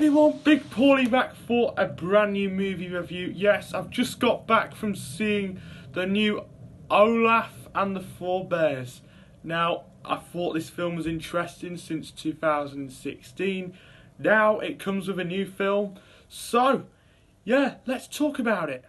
everyone, Big Paulie back for a brand new movie review. Yes, I've just got back from seeing the new Olaf and the Four Bears. Now, I thought this film was interesting since 2016. Now it comes with a new film. So, yeah, let's talk about it.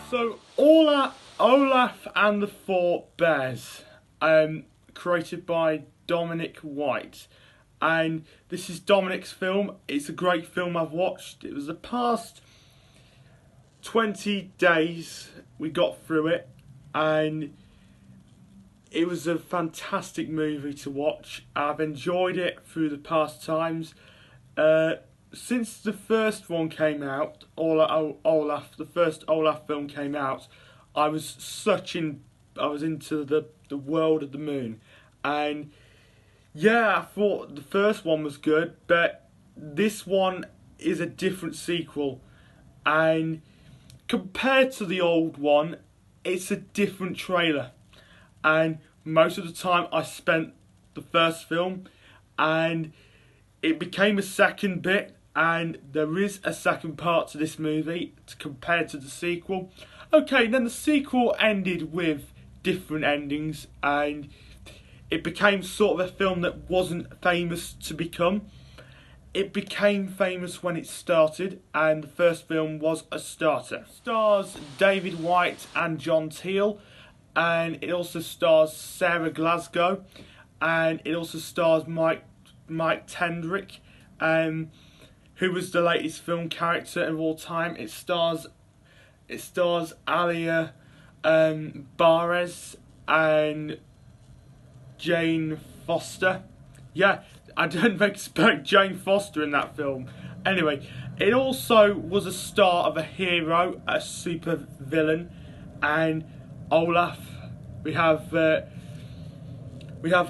So, Olaf and the Four Bears, created by Dominic White, and this is Dominic's film. It's a great film I've watched. It was the past 20 days we got through it, and it was a fantastic movie to watch. I've enjoyed it through the past times. Since the first one came out, Olaf, the first Olaf film came out, I was into the world of the moon, and yeah, I thought the first one was good, but this one is a different sequel, and compared to the old one, it's a different trailer, and most of the time I spent the first film, and it became a second bit. And there is a second part to this movie compared to the sequel. Okay, then the sequel ended with different endings, and it became sort of a film that wasn't famous to become. It became famous when it started, and the first film was a starter. It stars David White and John Teal, and it also stars Sarah Glasgow, and it also stars Mike Tendrick, who was the latest film character of all time. It stars Alia Bares and Jane Foster. Yeah, I didn't expect Jane Foster in that film. Anyway, it also was a star of a hero, a super villain, and Olaf. We have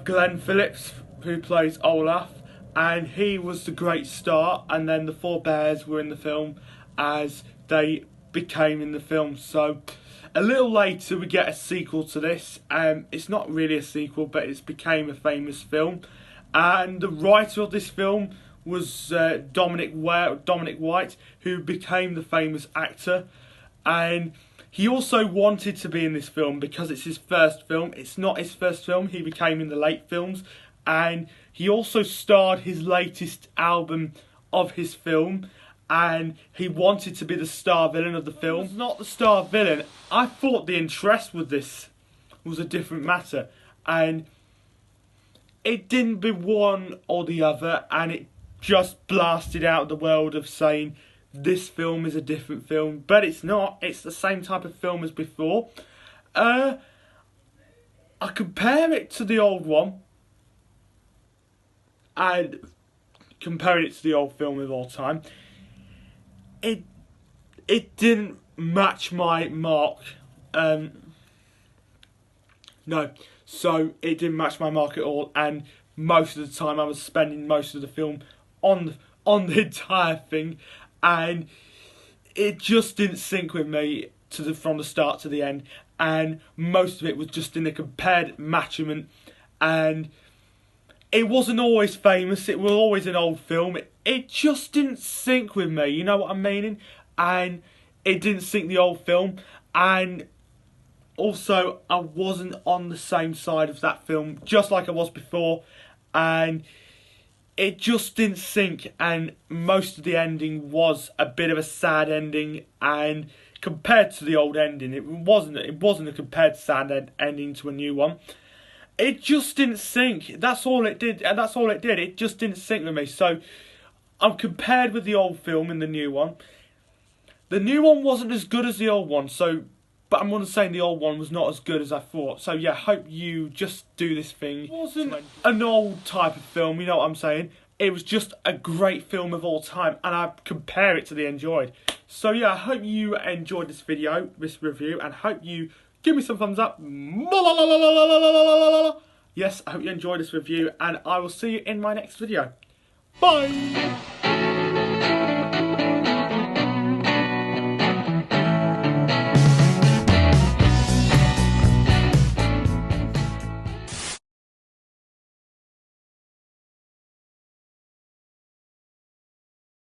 Glenn Phillips, who plays Olaf, and he was the great star, and then the Four Bears were in the film as they became in the film. So a little later we get a sequel to this. It's not really a sequel, but it's became a famous film, and the writer of this film was Dominic White, who became the famous actor, and he also wanted to be in this film because it's his first film. It's not his first film, he became in the late films, and he also starred his latest album of his film, and he wanted to be the star villain of the film. He was not the star villain. I thought the interest with this was a different matter, and it didn't be one or the other, and it just blasted out the world of saying this film is a different film, but it's not. It's the same type of film as before. I compare it to the old one, and comparing it to the old film of all time, it didn't match my mark. No, so it didn't match my mark at all, and most of the time I was spending most of the film on the entire thing, and it just didn't sync with me from the start to the end, and most of it was just in a compared measurement, and it wasn't always famous. It was always an old film. It just didn't sync with me, you know what I'm meaning? And it didn't sync the old film, and also I wasn't on the same side of that film just like I was before, and it just didn't sync, and most of the ending was a bit of a sad ending, and compared to the old ending, it wasn't a compared sad ending to a new one. It just didn't sync. That's all it did, and that's all it did. It just didn't sync with me. So I'm compared with the old film and the new one. The new one wasn't as good as the old one, so but I'm not saying the old one was not as good as I thought. So yeah, hope you just do this thing. It wasn't an old type of film, you know what I'm saying? It was just a great film of all time, and I compare it to The Enjoyed. So yeah, I hope you enjoyed this video, this review, and hope you give me some thumbs up. Yes, I hope you enjoyed this review, and I will see you in my next video. Bye!